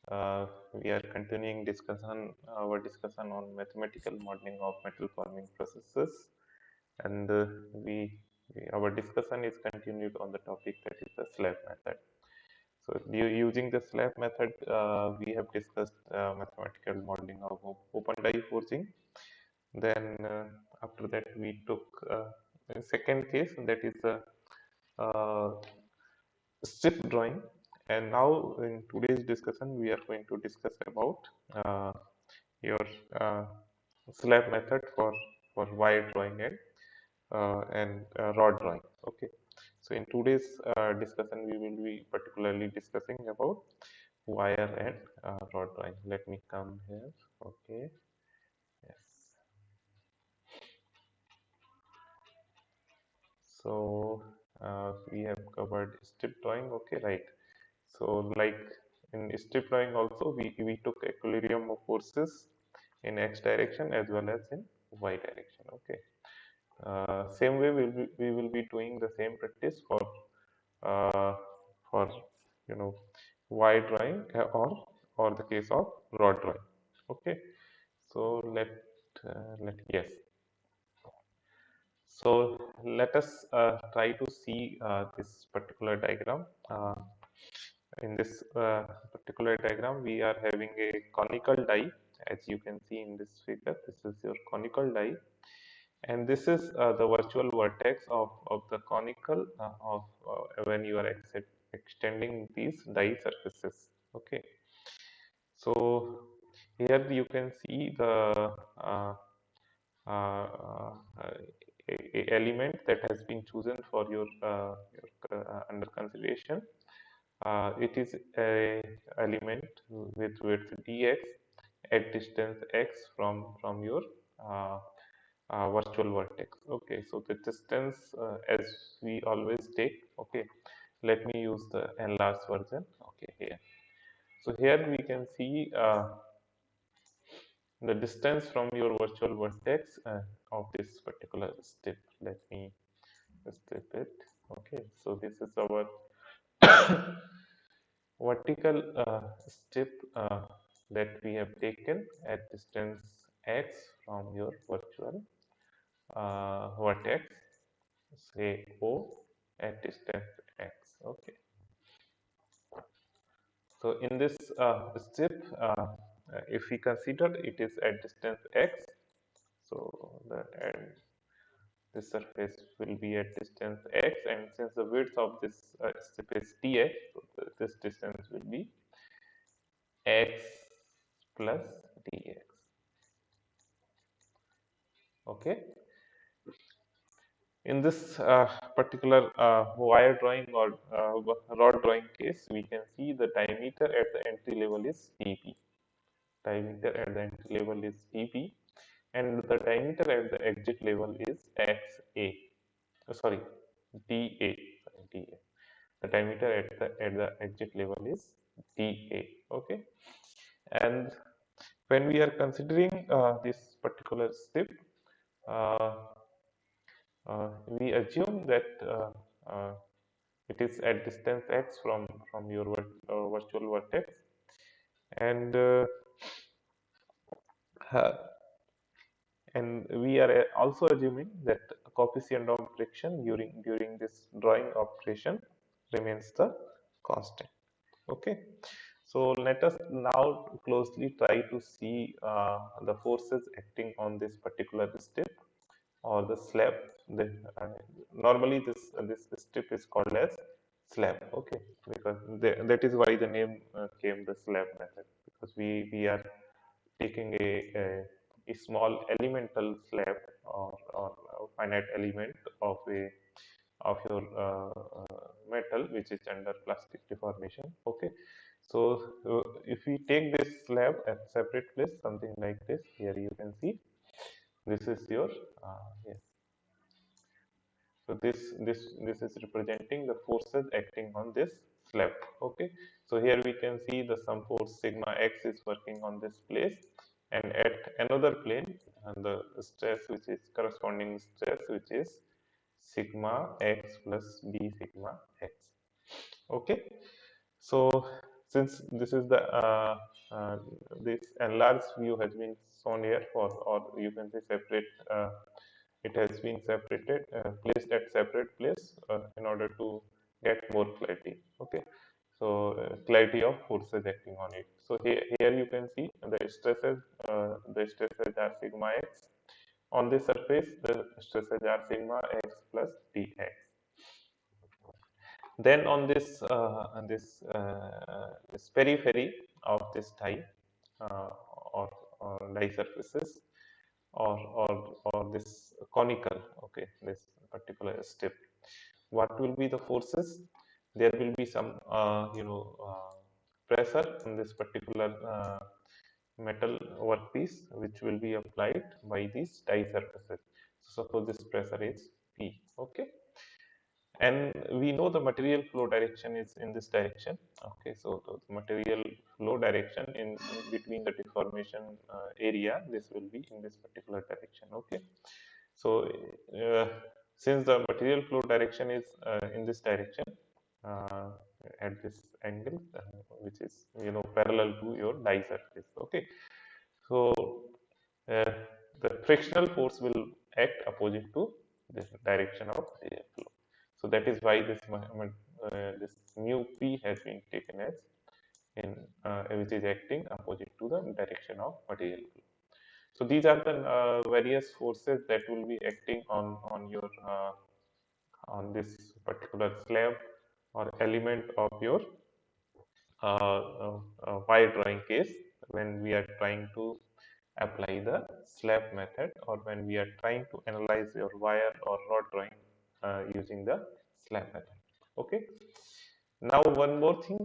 We are continuing our discussion on mathematical modeling of metal forming processes, and our discussion is continued on the topic that is the slab method. So, using the slab method, we have discussed mathematical modeling of open die forging. Then after that, we took a second case, that is the uh, strip drawing. And now in today's discussion, we are going to discuss about uh, your slab method for wire drawing and rod drawing. Okay. So in today's discussion, we will be particularly discussing about wire and rod drawing. Let me come here. Okay. Yes. So we have covered strip drawing. Okay, right. So like in strip drawing also, we took equilibrium of forces in x direction as well as in y direction. Okay. Same way we will be doing the same practice uh, for y drawing or the case of rod drawing. Okay. So let yes. So let us try to see this particular diagram. In this particular diagram, we are having a conical die, as you can see in this figure. This is your conical die, and this is the virtual vertex of the conical when you are extending these die surfaces. Okay, so here you can see the uh, uh, element that has been chosen for your under consideration. It is a element with width dx at distance x from your uh, virtual vertex. Okay, so the distance as we always take. Okay, let me use the enlarged version. Okay, here. So here we can see the distance from your virtual vertex of this particular step. Let me strip it. Okay, so this is our vertical step that we have taken at distance x from your virtual vertex, say O at distance x. Okay, so in this step, if we consider it is at distance x, so the this surface will be at distance x, and since the width of this strip is dx, so this distance will be x plus dx. Okay. In this particular wire drawing or rod drawing case, we can see the diameter at the entry level is dp. Diameter at the entry level is dp, and the diameter at the exit level is xa. Sorry, da. Sorry, da. The diameter at the exit level is dA. Okay, and when we are considering this particular step, uh, we assume that uh, it is at distance x from your virtual vertex, and uh, and we are also assuming that coefficient of friction during this drawing operation remains the constant. Okay, so let us now closely try to see the forces acting on this particular step or the slab. The, uh, Normally this step is called as slab. Okay, because that is why the name came the slab method, because we are taking a small elemental slab or a finite element of your metal which is under plastic deformation. Okay, so if we take this slab at separate place, something like this, here you can see this is your yes. So this is representing the forces acting on this slab. Okay, so here we can see the sum force sigma x is working on this place, and at another plane, and the stress which is corresponding stress which is sigma x plus b sigma x. Okay, so since this is the this enlarged view has been shown here for, or you can say separate, it has been separated, placed at separate place in order to get more clarity. Okay, so clarity of forces acting on it. So here you can see the stresses are sigma x on this surface, the stresses are sigma x plus dx. Then on this periphery of this die, uh, or, or die surfaces, or this conical, okay, this particular strip, what will be the forces? There will be some pressure on this particular metal workpiece, which will be applied by these die surfaces. So suppose this pressure is P. Okay, and we know the material flow direction is in this direction. Okay, so the material flow direction in between the deformation area, this will be in this particular direction. Okay, so uh, since the material flow direction is in this direction, uh, at this angle, which is parallel to your die surface. Okay, so uh, the frictional force will act opposite to this direction of material flow. So that is why this mu p has been taken as in which is acting opposite to the direction of material flow. So these are the various forces that will be acting on your on this particular slab or element of your wire drawing case, when we are trying to apply the slab method, or when we are trying to analyze your wire or rod drawing using the slab method. Okay, now one more thing,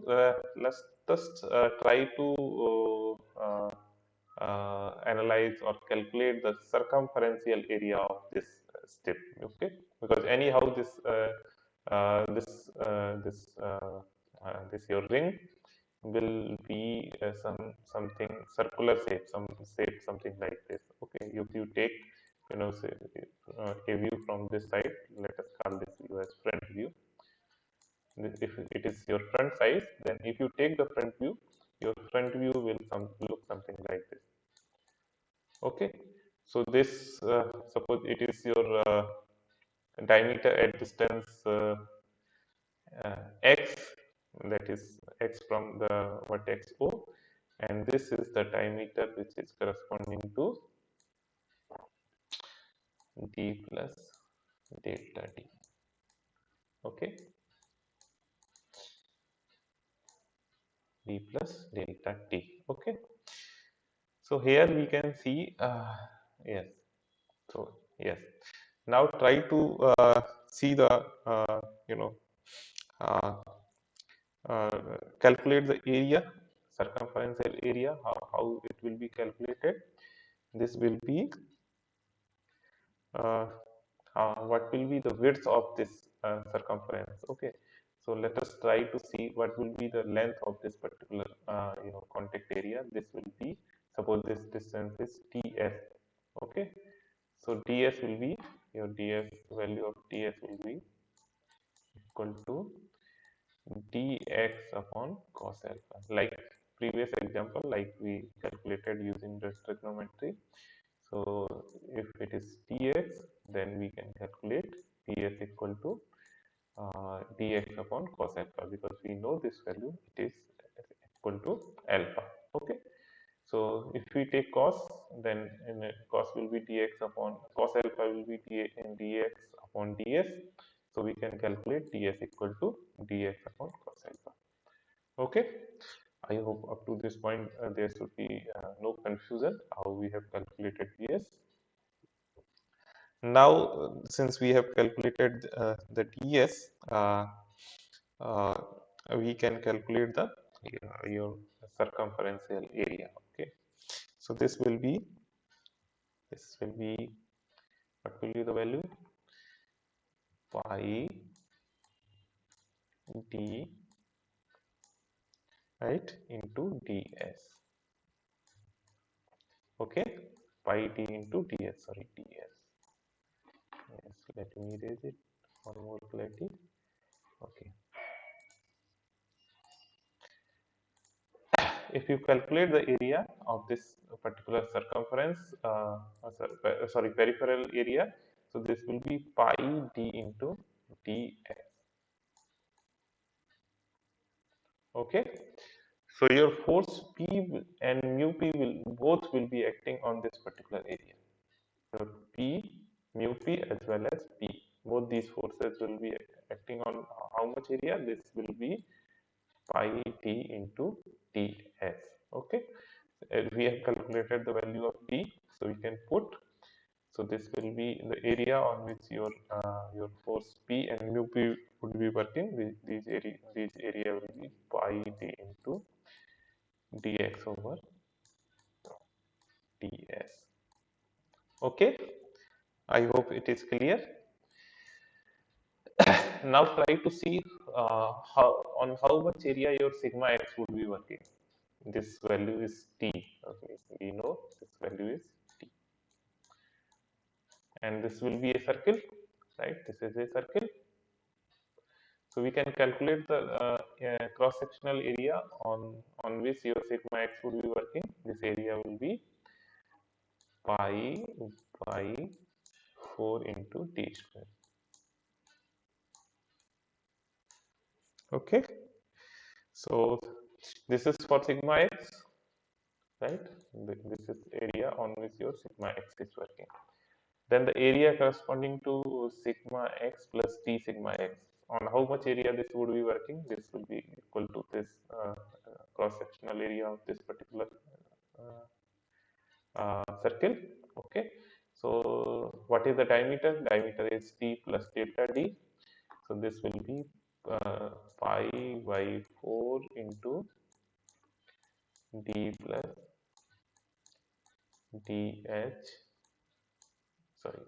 let's just try to analyze or calculate the circumferential area of this strip. Okay, because anyhow this your ring will be something circular shape, some shape something like this. Okay, if you take say a view from this side, let us call this view as front view. If it is your front size, then if you take the front view, your front view will look something like this. Okay, so this suppose it is your diameter at distance x, that is x from the vertex O, and this is the diameter which is corresponding to d plus delta d. Okay, d plus delta t. Okay, so here we can see yes, so yes, now try to see the you know uh, calculate the area, circumferential area, how it will be calculated. This will be uh, what will be the width of this circumference. Okay, so let us try to see what will be the length of this particular contact area. This will be, suppose this distance is ts. Okay, so ds will be, your ds value of ds will be equal to dx upon cos alpha, like previous example, like we calculated using the trigonometry. So if it is dx, then we can calculate ds equal to dx upon cos alpha, because we know this value, it is equal to alpha. Okay, so if we take cos, then cos will be dx upon cos alpha will be dx upon ds. So we can calculate ds equal to dx upon cos alpha. Okay, I hope up to this point there should be no confusion how we have calculated ds. Now, since we have calculated the ds, uh, we can calculate the your circumferential area. Okay, so this will be what will be the value, pi d, right, into ds. Okay, pi d into ds, sorry, ds. Yes, let me erase it for more clarity. Okay, if you calculate the area of this particular circumference, sorry, peripheral area, so this will be pi d into dx. Okay, so your force P and mu P will both will be acting on this particular area. So P, mu P as well as P, both these forces will be acting on how much area? This will be pi d into ds. Okay, we have calculated the value of P, so we can put. So this will be the area on which your force P and mu P would be working. These area will be pi d into dx over ds. Okay, I hope it is clear. Now try to see how much area your sigma x would be working. This value is t. Okay, we know this value is t, and this will be a circle, right? This is a circle. So we can calculate the cross-sectional area on which your sigma x would be working. This area will be pi 4 into t square. Okay. So this is for sigma x, right? This is area on which your sigma x is working. Then the area corresponding to sigma x plus t sigma x. On how much area this would be working? This will be equal to this cross-sectional area of this particular circle. Okay. So what is the diameter? Diameter is t plus delta d. So this will be pi by 4 into d plus dh, sorry,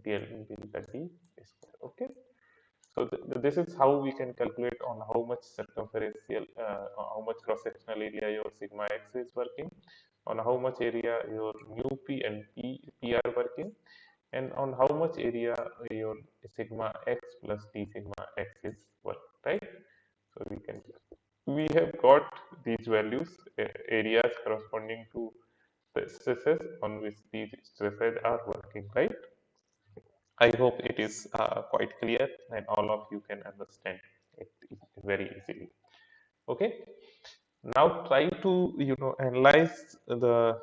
delta d square. Okay. So this is how we can calculate on how much circumferential, how much cross-sectional area your sigma x is working, on how much area your mu p and p are working, and on how much area your sigma x plus t sigma x is working, right? So we have got these values, areas corresponding to the stresses on which these stresses are working, right? I hope it is quite clear and all of you can understand it very easily. Okay. Now try to analyze the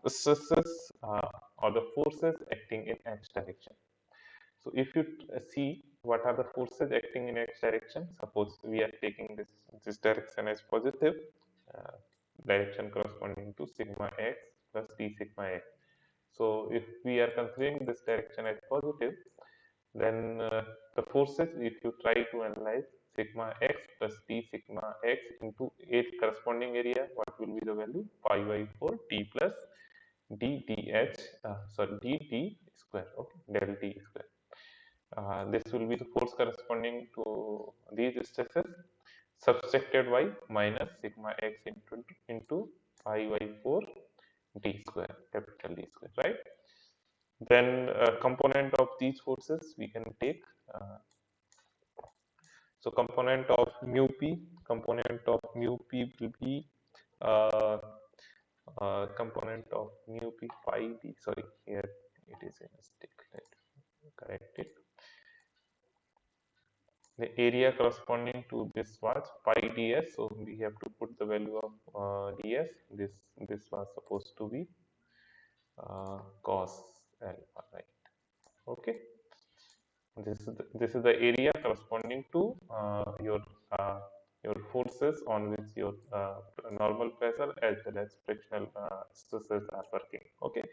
stresses or the forces acting in x direction. So if you see what are the forces acting in x direction, suppose we are taking this direction as positive, uh, direction corresponding to sigma x plus t sigma x. So if we are considering this direction as positive, then the forces, if you try to analyze sigma x plus t sigma x into its corresponding area, what will be the value? Pi by 4 t plus d dh, sorry, d d square, okay, del t square. This will be the force corresponding to these stresses subtracted by minus sigma x into pi by 4 d square, capital D square, right? Then component of these forces we can take. So component of mu p will be uh, component of mu p pi d. Sorry, here it is a mistake. Let me correct it. The area corresponding to this was pi ds, so we have to put the value of ds. This was supposed to be cos alpha, right? Okay. This is the area corresponding to uh, your forces on which your normal pressure as well as frictional stresses are working. Okay,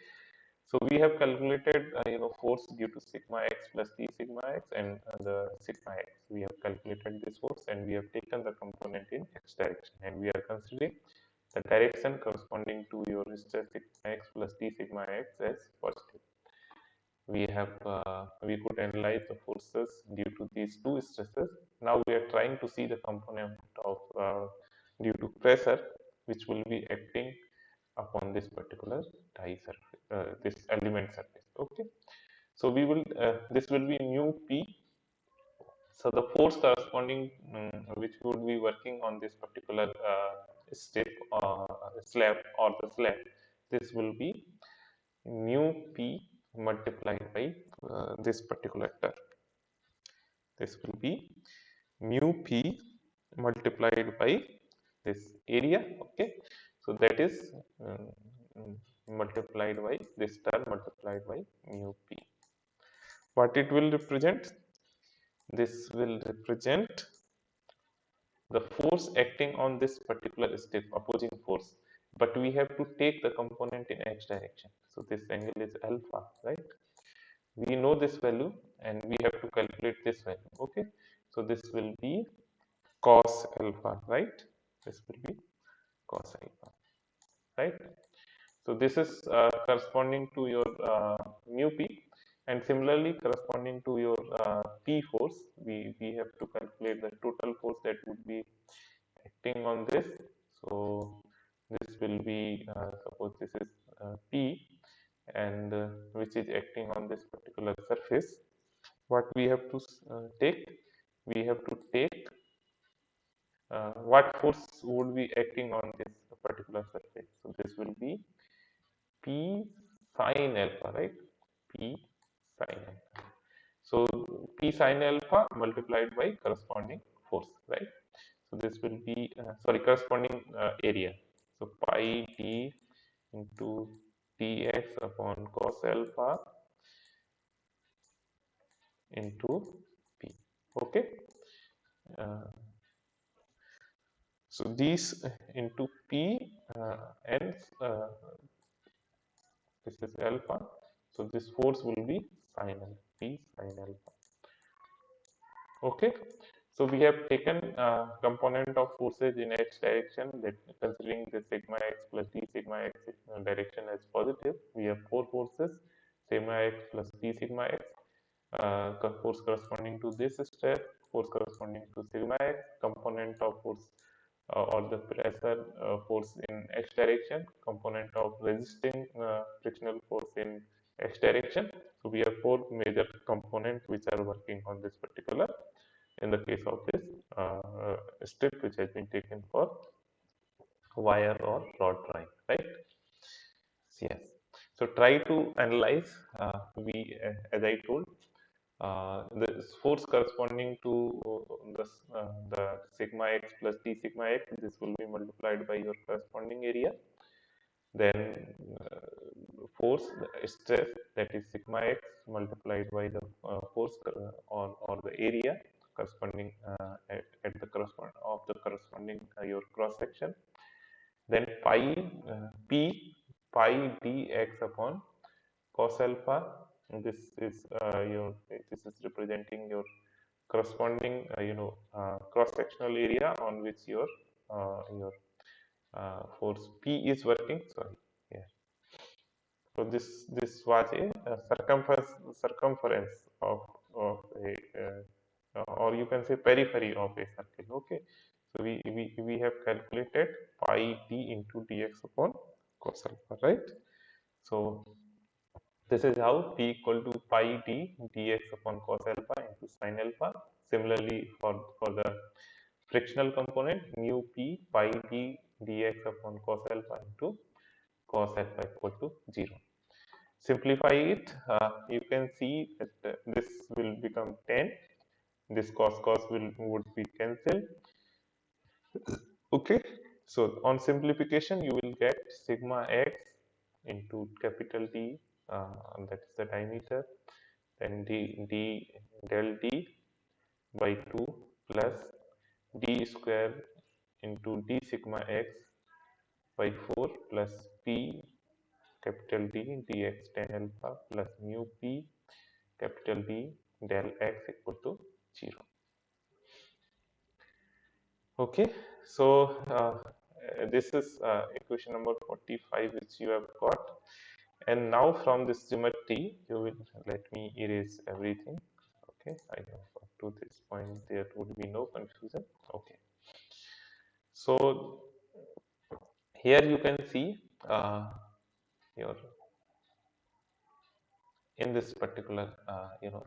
so we have calculated force due to sigma x plus t sigma x and the sigma x. We have calculated this force and we have taken the component in x direction, and we are considering the direction corresponding to your stress sigma x plus t sigma x as positive. We could analyze the forces due to these two stresses. Now we are trying to see the component of due to pressure which will be acting upon this particular die surface, this element surface. Okay, so we will this will be mu p. So the force corresponding which would be working on this particular strip slab or the slab, this will be mu p multiplied by this particular term. This will be mu p multiplied by this area. Okay, so that is multiplied by this term multiplied by mu p. What it will represent? This will represent the force acting on this particular strip, opposing force, but we have to take the component in x direction. So this angle is alpha, right? We know this value and we have to calculate this value. Okay, so this will be cos alpha, right? This will be cos alpha, right? So this is corresponding to your mu p, and similarly corresponding to your p force, we have to calculate the total force that would be acting on this. So this will be suppose this is p, and which is acting on this particular surface. What we have to take? We have to take what force would be acting on this particular surface. So this will be P sin alpha, right? P sin alpha. So P sin alpha multiplied by corresponding force, right? So this will be sorry, corresponding area. So pi d into dx upon cos alpha into P. Okay. Uh, so these into P and this is alpha. So this force will be sin alpha, P sin alpha. Okay, so we have taken component of forces in x direction, that considering the sigma x plus d sigma x direction as positive. We have four forces: sigma x plus d sigma x, force corresponding to this stress, force corresponding to sigma x, component of force or the pressure force in x direction, component of resisting frictional force in x direction. So we have four major components which are working on this particular, in the case of this strip which has been taken for wire or rod drawing, right? Yes. So try to analyze. As I told, the force corresponding to the sigma x plus d sigma x, this will be multiplied by your corresponding area. Then force stress, that is sigma x multiplied by the force or the area corresponding at the corresponding your cross section. Then pi dx upon cos alpha. This is this is representing your corresponding cross sectional area on which your force P is working. Sorry, yeah. So this was a circumference of a or you can say periphery of a circle. Okay, so we have calculated pi d into dx upon cos alpha, right? So this is how p equal to pi d dx upon cos alpha into sin alpha. Similarly, for the frictional component, mu p pi d dx upon cos alpha into cos alpha equal to 0. Simplify it, you can see that this will become 10. This cos would be cancelled. Okay, so on simplification you will get sigma x into capital D, that is the diameter, then d del d by 2 plus d square into d sigma x by 4 plus p capital D dx tan alpha plus mu p capital D del x equal to 0. Okay, so this is equation number 45 which you have got, and now from this geometry you will let me erase everything. Okay, I have up to this point there would be no confusion. Okay, so here you can see your in this particular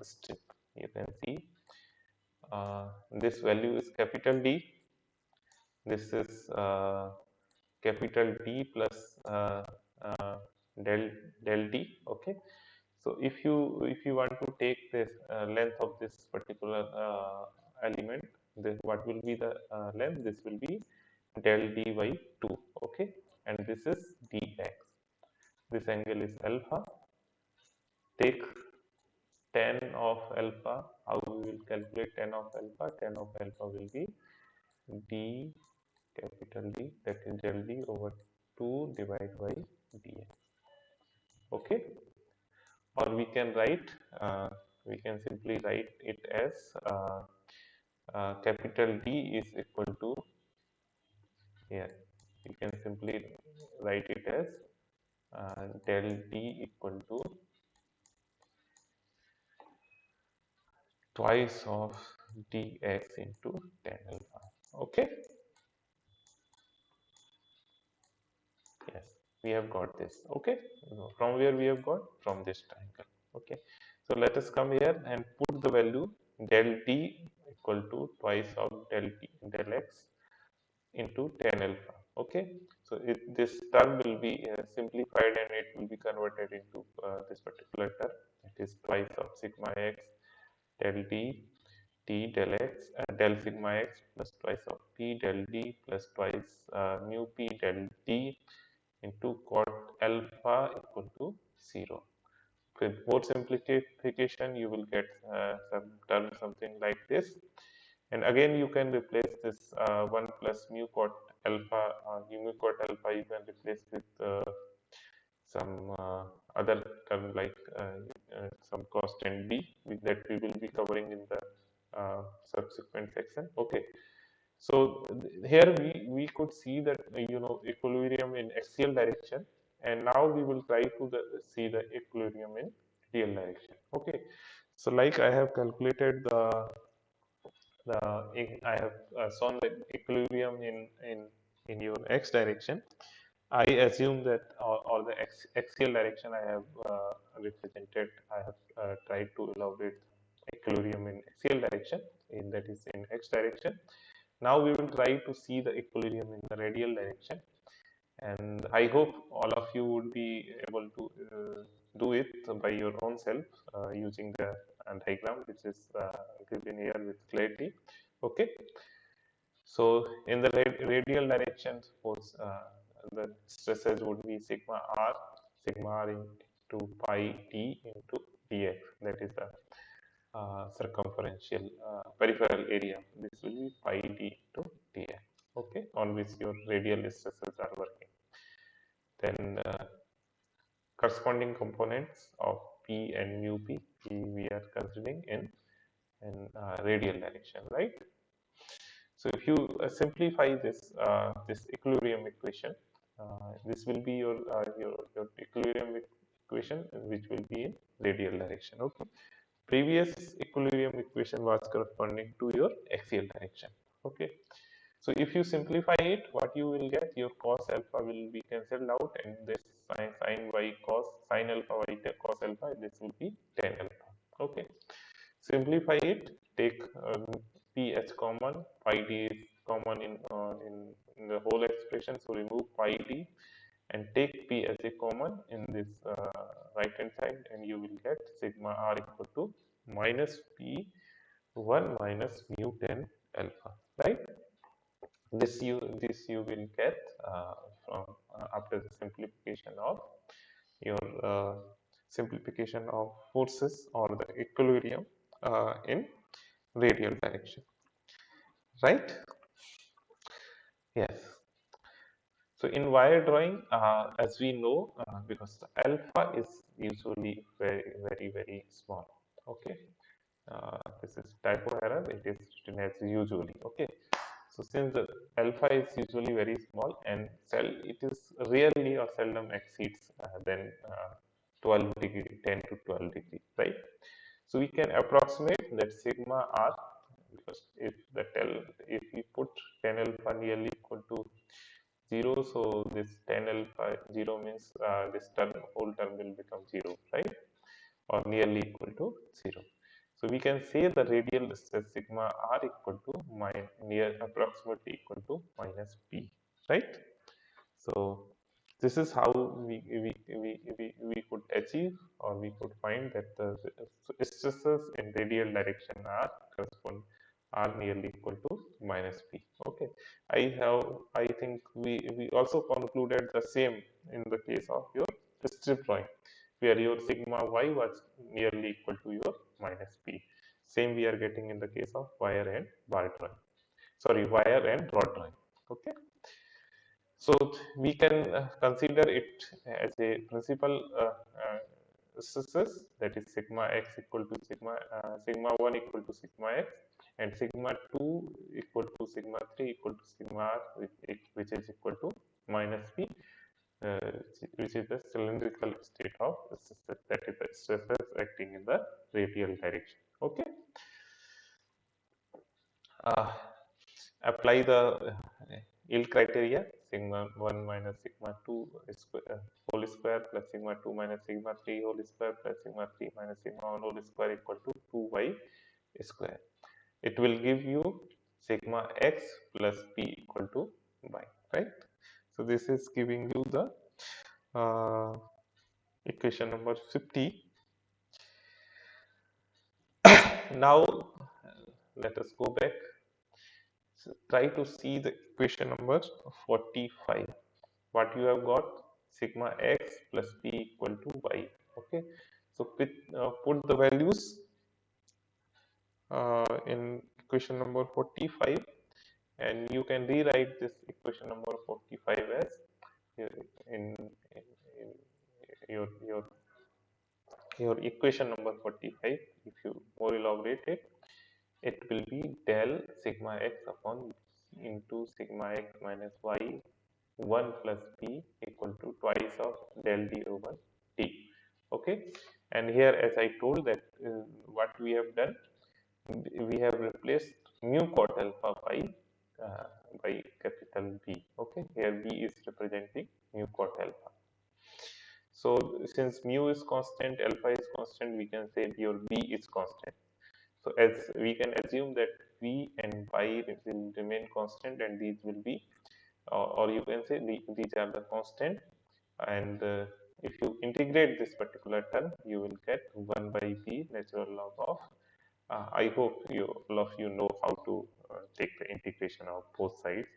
strip, you can see this value is capital D. This is capital D plus del D. Okay, so if you want to take this length of this particular element, then what will be the length? This will be del D by 2. Okay, and this is dx. This angle is alpha. Take tan of alpha. How we will calculate tan of alpha? Tan of alpha will be d capital D, that is del D over 2 divided by dx. Okay, or we can simply write it as capital D is equal to, here you can simply write it as del D equal to twice of dx into tan alpha. Okay, yes, we have got this. Okay, from where we have got? From this triangle. Okay, so let us come here and put the value del D equal to twice of del x into tan alpha. Okay, so this term will be simplified and it will be converted into this particular term, it is twice of sigma x del d t del x del sigma x plus twice of p del d plus twice mu p del d into cot alpha equal to 0. With more simplification, you will get some term something like this. And again, you can replace this 1 plus mu cot alpha, mu cot alpha, you can replace with some other term like some constant b that we will be covering in the subsequent section. Okay. So here we could see that equilibrium in axial direction, and now we will try to see the equilibrium in real direction. Okay, so like I have calculated I have shown the equilibrium in your x direction. I assume that or the axial direction I have represented. I have tried to elaborate equilibrium in axial direction, in that is in x direction. Now we will try to see the equilibrium in the radial direction, and I hope all of you would be able to do it by your own self using the diagram which is given here with clarity. Okay, so in the radial direction, suppose the stresses would be sigma r into pi d into dx, that is the circumferential peripheral area. This will be pi d to dx, okay, on which your radial stresses are working. Then corresponding components of p and mu p we are considering in radial direction, right? So if you simplify this equilibrium equation, this will be your equilibrium equation, which will be in radial direction. Okay. Previous equilibrium equation was corresponding to your axial direction. Okay. So if you simplify it, what you will get, your cos alpha will be cancelled out, and this sin y cos sin alpha y cos alpha, this will be tan alpha. Okay. Simplify it. Take p as common, pi d is common in the whole expression. So remove pi d and take p as a common in this right hand side, and you will get sigma r equal to minus p 1 minus mu tan alpha, right? This you will get from after the simplification of your simplification of forces or the equilibrium in radial direction, right? Yes. So in wire drawing, as we know, because the alpha is usually very small. Okay, this is typo error. It is written as usually. Okay, so since the alpha is usually very small and it is rarely or seldom exceeds than 12 degree, 10 to 12 degree, right? So we can approximate that sigma r, because if we put tan alpha nearly equal to 0, so this tan alpha 0 means this whole term will become 0, right? Or nearly equal to 0. So we can say the radial stress sigma r equal to near approximately equal to minus p, right? So this is how we could achieve, or we could find that the stresses in radial direction are correspond are nearly equal to minus p. Okay, I think we also concluded the same in the case of your strip drawing, where your sigma y was nearly equal to your minus p. Same we are getting in the case of wire and bar drawing. Sorry, wire and rod drawing. Okay. So we can consider it as a principal stresses, that is sigma x equal to sigma 1 equal to sigma x, and sigma 2 equal to sigma 3 equal to sigma r, which is equal to minus p, which is the cylindrical state of stresses, that is the stresses acting in the radial direction. Okay. Uh, Apply the yield criteria: sigma 1 minus sigma 2 whole square plus sigma 2 minus sigma 3 whole square plus sigma 3 minus sigma 1 whole square equal to 2y square. It will give you sigma x plus p equal to y, right? So this is giving you the equation number 50. Now let us go back. So try to see the equation number 45. What you have got: sigma x plus p equal to y. Okay, so put the values in equation number 45, and you can rewrite this equation number 45 as in your equation number 45. If you more elaborate it, it will be del sigma x upon into sigma x minus y 1 plus p equal to twice of del d over t. Okay, and here, as I told, that what we have done, we have replaced mu cot alpha uh, by capital B. Okay, here B is representing mu cot alpha. So since mu is constant, alpha is constant, we can say your B is constant. So as we can assume that V and Y will remain constant, and these will be, or you can say these are the constant, and if you integrate this particular term, you will get 1 by B natural log of. I hope all of you know how to take the integration of both sides,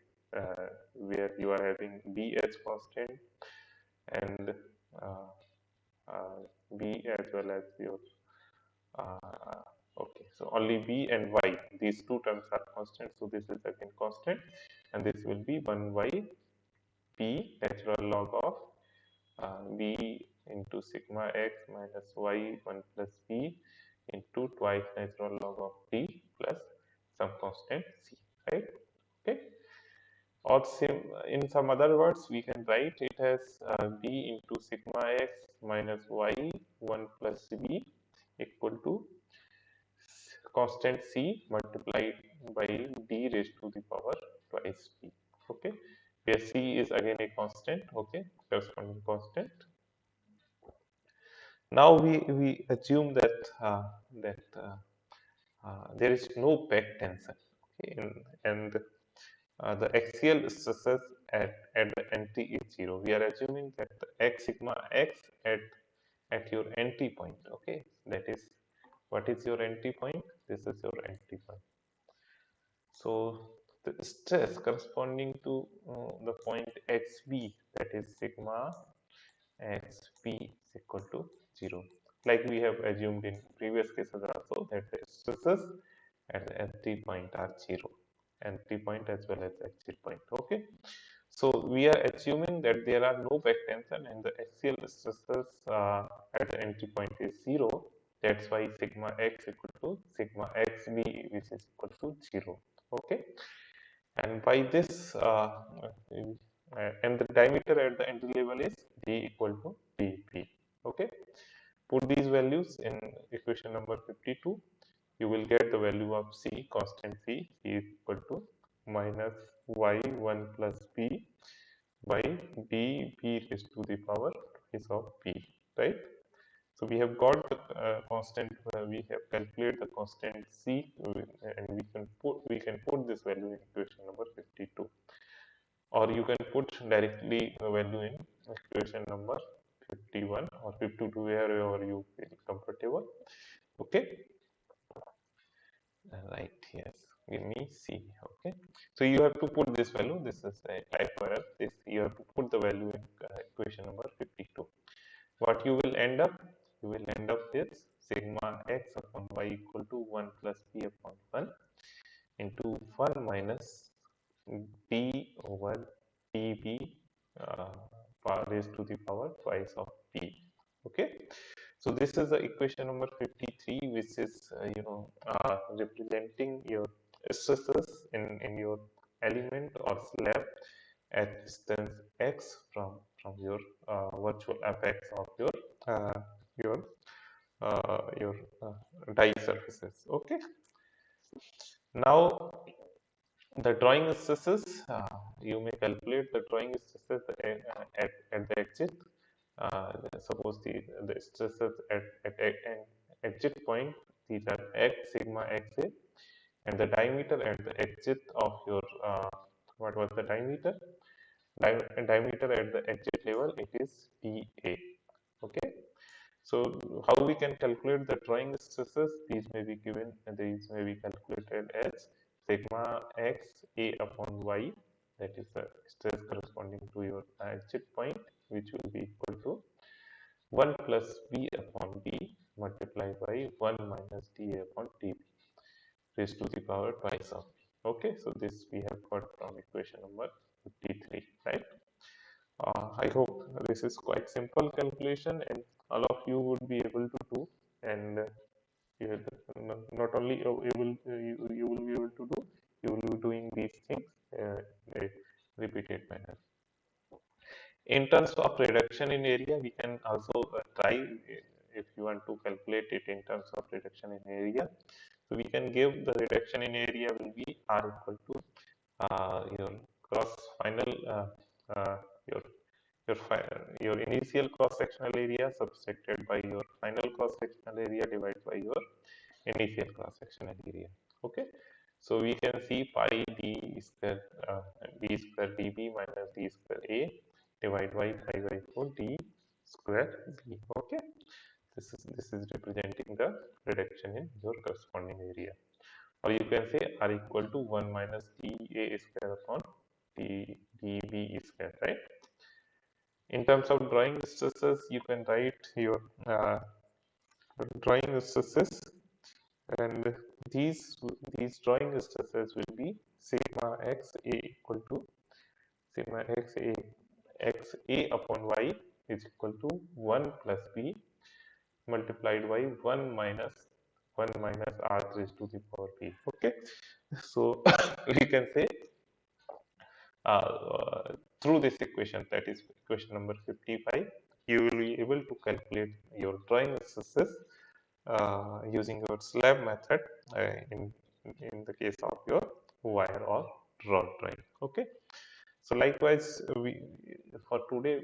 where you are having B as constant and uh, uh, B as well as your okay, so only b and y, these two terms are constant, so this is again constant, and this will be 1 by p natural log of b into sigma x minus y 1 plus b into twice natural log of t plus some constant c, right? Okay, or in some other words, we can write it as b into sigma x minus y 1 plus b equal to constant c multiplied by d raised to the power twice p. Okay, where c is again a constant. Okay, corresponding constant. Now we assume that there is no back tension. Okay, and the axial stresses at the entry is 0. We are assuming that the x sigma x at your entry point. Okay, that is, what is your entry point? This is your entry point. So the stress corresponding to the point xb, that is sigma xp is equal to 0. Like we have assumed in previous cases also, that the stresses at the entry point are 0, entry point as well as exit point. Okay, so we are assuming that there are no back tension and the axial stresses at the entry point is 0. That's why sigma x equal to sigma xb, which is equal to 0. Okay, and by this and the diameter at the entry level is d equal to dp. Okay, put these values in equation number 52. You will get the value of c, constant c is equal to minus y1 plus b by d p raised to the power is of p, right? So we have got the constant. We have calculated the constant c, and we can put this value in equation number 52. or you can put directly the value in equation number 51 or 52, wherever you feel comfortable. Okay, right, yes, give me C. Okay, so you have to put this value, this is a type error, this you have to put the value in equation number 52. What you will end up, you will end up with sigma x upon y equal to 1 plus b upon 1 into 1 minus d over db raised to the power twice of b. Okay, so this is the equation number 53, which is representing your stresses in your element or slab at distance x from your virtual apex of uh, your your die surfaces. Okay, now the drawing stresses, you may calculate the drawing stresses at the exit. Suppose the stresses at an exit point, these are x sigma xa, and the diameter at the exit of your what was the diameter? Diameter at the exit level, it is dA. Okay, so how we can calculate the drawing stresses? These may be given, these may be calculated as sigma x a upon y, that is the stress corresponding to your exit point, which will be equal to 1 plus b upon b multiplied by 1 minus dA upon dB raised to the power twice of b. Okay, so this we have got from equation number 53, right? I hope this is quite simple calculation and all of you would be able to do, and you not only you will be able to do, you will be doing these things in a repeated manner. In terms of reduction in area, we can also try if you want to calculate it in terms of reduction in area. So we can give the reduction in area will be R equal to your cross final uh, your your your initial cross sectional area subtracted by your final cross sectional area divided by your initial cross sectional area. Okay, so we can see pi d square d square db minus d square a divided by 5 by 4 d square b. Okay, this is representing the reduction in your corresponding area, or you can say r equal to 1 minus dA square upon dB square, right? In terms of drawing stresses, you can write your drawing stresses, and these drawing stresses will be sigma x a equal to sigma x a upon y is equal to 1 plus b multiplied by 1 minus r raised to the power b. Okay, so we can say through this equation, that is equation number 55, you will be able to calculate your drawing stresses using your slab method in the case of your wire or rod drawing. Okay, so likewise for today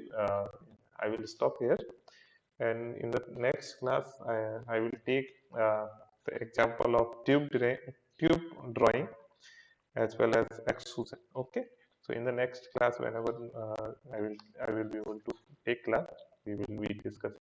I will stop here, and in the next class I will take the example of tube drawing as well as extrusion. Okay, so in the next class, whenever I will be able to take class, we will be discussing